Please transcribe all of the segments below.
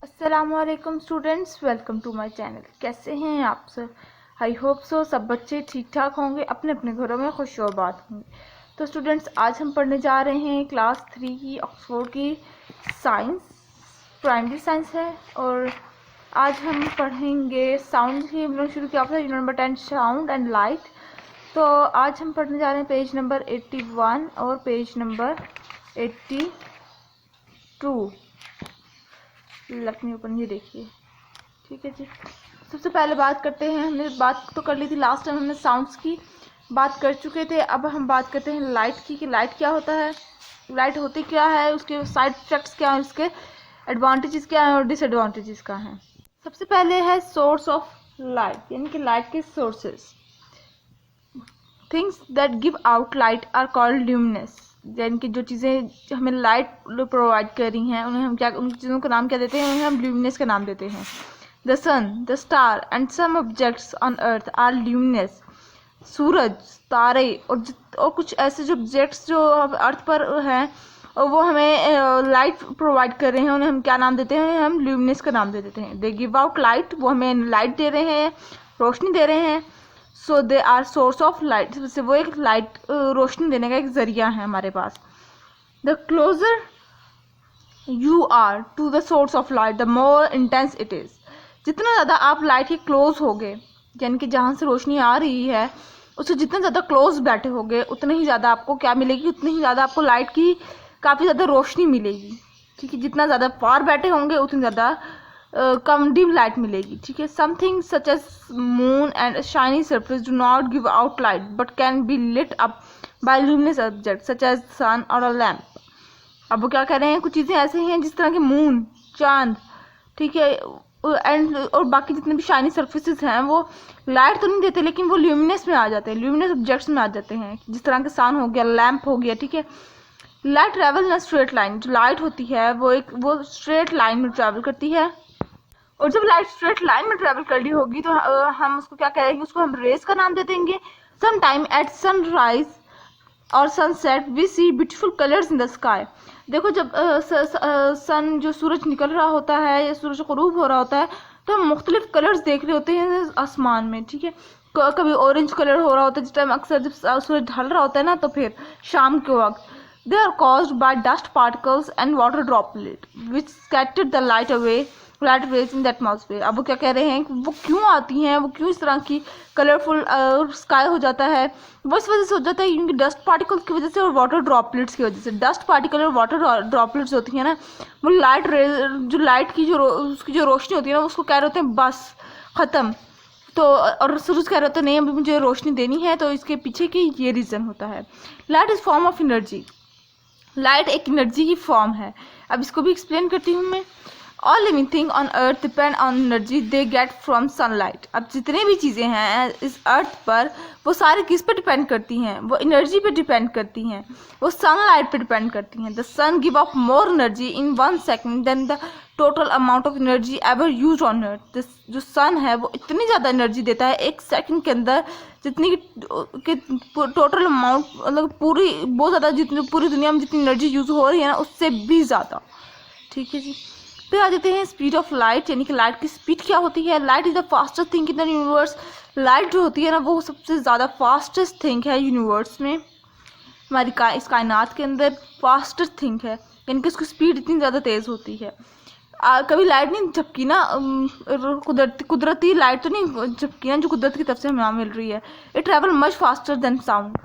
अस्सलामुअलैकुम students, welcome to my channel. कैसे हैं आप सब? आई होप सो सब बच्चे ठीक ठाक होंगे, अपने अपने घरों में खुश और बात होंगे। तो स्टूडेंट्स, आज हम पढ़ने जा रहे हैं क्लास 3 की ऑक्सफोर्ड की साइंस, प्राइमरी साइंस है। और आज हम पढ़ेंगे साउंड की। हम लोग शुरू किया था unit number 10 sound and light. तो आज हम पढ़ने जा रहे हैं पेज नंबर 81 और पेज नंबर 82। लखनऊ ऊपर ये देखिए, ठीक है जी। सबसे पहले बात करते हैं, हमने बात तो कर ली थी लास्ट टाइम, हमने साउंड्स की बात कर चुके थे। अब हम बात करते हैं लाइट की कि लाइट क्या होता है, लाइट होती क्या है, उसके साइड इफेक्ट्स क्या हैं, उसके एडवांटेजेस क्या हैं और डिसएडवांटेजेस क्या हैं। सबसे पहले है सोर्स ऑफ लाइट, यानी कि लाइट के sources. Things that give out light are called luminous, यानी कि जो चीज़ें हमें लाइट प्रोवाइड कर रही हैं उन्हें हम क्या, उन चीज़ों का नाम क्या देते हैं? उन्हें हम ल्यूमिनस का नाम देते हैं। The sun, the star and some objects on earth are luminous. सूरज, तारे और कुछ ऐसे जो ऑब्जेक्ट्स जो अर्थ पर हैं और वो हमें लाइट प्रोवाइड कर रहे हैं, उन्हें हम क्या नाम देते हैं? हम ल्यूमिनस का नाम दे देते हैं। दे गिव आउट लाइट, वो हमें लाइट दे रहे हैं, रोशनी दे रहे हैं। So they are source of light, से वो एक लाइट रोशनी देने का एक जरिया है हमारे पास। The closer you are to the source of light the more intense it is. जितना ज़्यादा आप लाइट के क्लोज होगे, यानी कि जहाँ से रोशनी आ रही है उससे जितना ज़्यादा क्लोज बैठे होगे उतने ही ज़्यादा आपको क्या मिलेगी? उतनी ही ज़्यादा आपको लाइट की काफ़ी ज़्यादा रोशनी मिलेगी, ठीक है। जितना ज़्यादा फार बैठे होंगे उतनी ज़्यादा कम डिम लाइट मिलेगी, ठीक है। Something such as moon and shiny surface do not give out light but can be lit up by luminous object such as sun और अ लैम्प। अब वो क्या कह रहे हैं? कुछ चीज़ें ऐसे हैं जिस तरह के मून, चांद, ठीक है, एंड और बाकी जितने भी शाइनी सरफेसेस हैं वो लाइट तो नहीं देते, लेकिन वो ल्यूमिनस में आ जाते हैं, ल्यूमिनस ऑब्जेक्ट्स में आ जाते हैं, जिस तरह के सन हो गया, लैम्प हो गया, ठीक है। Light travel in straight line, जो लाइट होती है वो स्ट्रेट लाइन में ट्रेवल करती है। और जब लाइट स्ट्रेट लाइन में ट्रेवल कर रही होगी तो हम उसको क्या कहेंगे? उसको हम रेस का नाम दे देंगे। सम टाइम एट सनराइज और sunset we see beautiful colours in the sky. देखो, जब सन जो सूरज निकल रहा होता है या सूरज ग़ुरूब हो रहा होता है तो हम मुख्तलिफ कलर्स देख रहे होते हैं आसमान में, ठीक है। कभी ऑरेंज कलर हो रहा होता है जिस टाइम, अक्सर जब सूरज ढल रहा होता है ना, तो फिर शाम के वक्त। They are caused by dust particles and water droplet which scattered the light away light rays in the atmosphere. अब वो क्या कह रहे हैं कि वो क्यों आती हैं, वो क्यों इस तरह की कलरफुल स्काई हो जाता है? वो इस वजह से हो जाता है क्योंकि डस्ट पार्टिकल्स की वजह से और वाटर ड्रॉपलेट्स की वजह से। डस्ट पार्टिकल और वाटर ड्रॉपलेट्स होती हैं ना, वो लाइट रेज, जो लाइट की उसकी जो रोशनी होती है ना, उसको कह रहे होते हैं बस ख़त्म। तो और सूरज कह रहे होते हैं नहीं, अभी मुझे रोशनी देनी है। तो इसके पीछे की ये रीज़न होता है। Light is form of energy, light एक एनर्जी की फॉर्म है। अब इसको भी एक्सप्लेन करती हूँ मैं। All living thing on earth depend on energy they get from sunlight. अब जितने भी चीज़ें हैं इस अर्थ पर वो सारी किस पे डिपेंड करती हैं? वो एनर्जी पे डिपेंड करती हैं, वो सनलाइट पे डिपेंड करती हैं। The sun give off more energy in 1 second than the total amount of energy ever use on earth. जो सन है वो इतनी ज़्यादा एनर्जी देता है 1 सेकेंड के अंदर, जितनी कि टोटल अमाउंट, मतलब पूरी बहुत ज़्यादा, जितनी पूरी दुनिया में जितनी एनर्जी यूज़ हो रही है ना उससे भी ज़्यादा, ठीक है जी। फिर आ जाते हैं स्पीड ऑफ लाइट, यानी कि लाइट की स्पीड क्या होती है? Light is the fastest thing in the universe. Light जो होती है ना वो सबसे ज़्यादा फास्टेस्ट थिंग है यूनिवर्स में, हमारी इस कायनात के अंदर फास्टेस्ट थिंग है, यानी कि उसकी स्पीड इतनी ज़्यादा तेज़ होती है। कभी लाइट नहीं झपकी ना, कुदरती लाइट तो नहीं झपकी ना जो कुदरत की तरफ से हमें मिल रही है। It travel much faster than sound,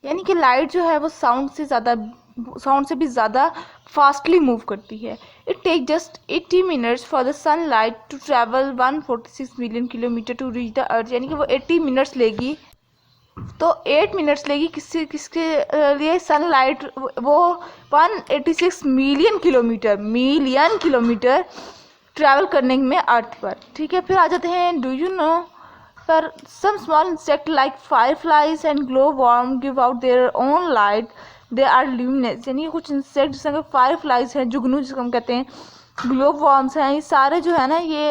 यानी कि लाइट जो है वो साउंड से भी ज़्यादा फास्टली मूव करती है। It take just 80 minutes for the sun light to travel 146 million kilometre to reach the earth, यानी कि वो 80 मिनट्स लेगी। तो 8 मिनट्स लेगी किसके लिए? सनलाइट वो 186 मिलियन किलोमीटर ट्रैवल करने में अर्थ पर, ठीक है। फिर आ जाते हैं डू यू नो, पर some small insect like fireflies and glow worm give out their own light they are luminous. यानी कुछ इंसेक्ट जैसे फायरफ्लाइज हैं, जुगनू जिसको हम कहते हैं, ग्लो वर्म्स हैं, ये सारे जो है ना ये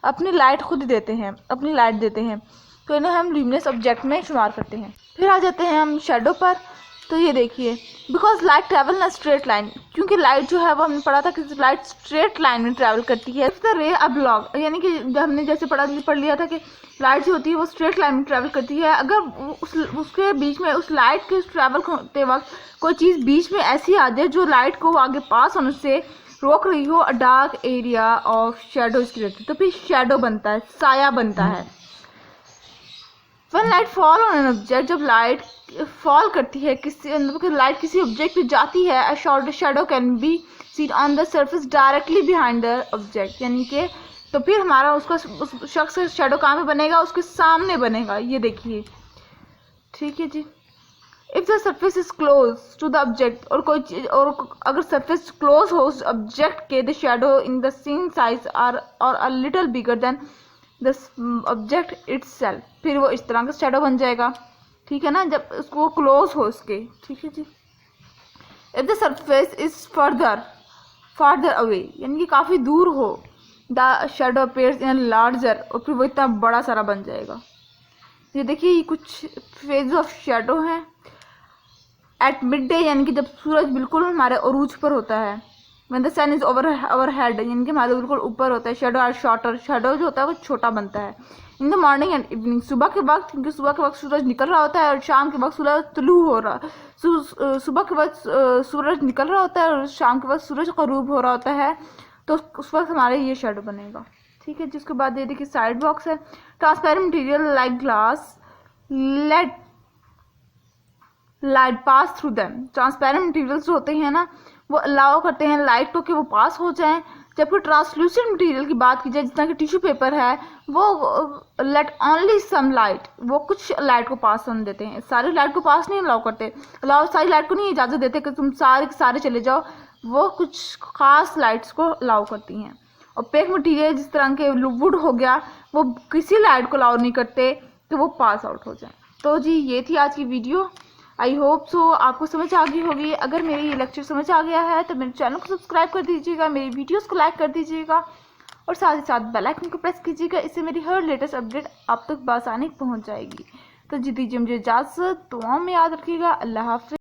अपनी लाइट खुद देते हैं, अपनी लाइट देते हैं, तो इन्हें हम ल्यूमिनस ऑब्जेक्ट में शुमार करते हैं। फिर आ जाते हैं हम शेडो पर। तो ये देखिए, because light travel in straight line, क्योंकि लाइट जो है वो हमने पढ़ा था कि लाइट स्ट्रेट लाइन में ट्रेवल करती है। इफ द रे अब्लॉग, यानी कि हमने जैसे पढ़ लिया था कि लाइट जो होती है वो स्ट्रेट लाइन में ट्रेवल करती है। अगर उसके बीच में, उस लाइट के ट्रेवल करते वक्त कोई चीज़ बीच में ऐसी आ जाए जो लाइट को आगे पास होने से रोक रही हो, अ डार्क एरिया ऑफ शेडो इसकी रहती है, तो फिर शेडो बनता है, साया बनता है। When light fall on an object, जब लाइट फॉल करती है लाइट किसी ऑब्जेक्ट पे जाती है, a shadow can be seen on the surface directly behind the object, यानी कि तो फिर हमारा उसका उस शख्स का शेडो कहाँ पे बनेगा, उसके सामने बनेगा। ये देखिए, ठीक है जी। If the surface is close to the object, और कोई चीज, और अगर सरफेस क्लोज हो उस ऑब्जेक्ट के, the shadow in the same size और a little bigger than the object itself, फिर वो इस तरह का शेडो बन जाएगा, ठीक है ना, जब उसको क्लोज हो उसके, ठीक है जी। If the surface is further away, यानी कि काफ़ी दूर हो, the shadow appears in larger, और फिर वो इतना बड़ा सारा बन जाएगा। ये देखिए, ये कुछ फेज ऑफ शेडो हैं। एट मिड डे, यानी कि जब सूरज बिल्कुल हमारे अरूज पर होता है, when the sun is over our head, यानी कि हमारे बिल्कुल ऊपर होता है, शेडो आर शॉर्टर, शेडो जो होता है वो छोटा बनता है। In the morning and evening, सुबह के वक्त, क्योंकि सुबह के वक्त सूरज निकल रहा होता है और शाम के वक्त सूरज तुलू हो रहा, सुबह के वक्त सूरज निकल रहा होता है और शाम के वक्त सूरज ग़रूब हो रहा होता है, तो उस वक्त हमारे ये शेडो बनेगा, ठीक है। जिसके बाद ये देखिए साइड बॉक्स है। Transparent material like glass let light pass through them, transparent materials होते हैं ना, वो अलाउ करते हैं लाइट को कि वो पास हो जाएं। जबकि ट्रांसल्यूसेंट मटेरियल की बात की जाए, जितना कि टिश्यू पेपर है, वो लेट ओनली सम लाइट, वो कुछ लाइट को पास होने देते हैं, सारी लाइट को पास नहीं अलाउ करते, सारी लाइट को नहीं इजाज़त देते कि तुम सारे चले जाओ, वो कुछ खास लाइट्स को अलाउ करती हैं। और पेक मटीरियल जिस तरह के वुड हो गया, वो किसी लाइट को अलाउ नहीं करते कि वो पास आउट हो जाए। तो जी ये थी आज की वीडियो, आई होप सो आपको समझ आ गई होगी। अगर मेरी ये लेक्चर समझ आ गया है तो मेरे चैनल को सब्सक्राइब कर दीजिएगा, मेरी वीडियोस को लाइक कर दीजिएगा और साथ ही साथ बेल आइकन को प्रेस कीजिएगा, इससे मेरी हर लेटेस्ट अपडेट आप तक बआसानी पहुंच जाएगी। तो जी दीजिए मुझे इजाज़त, दुआओं में याद रखिएगा। अल्लाह हाफ़िज़।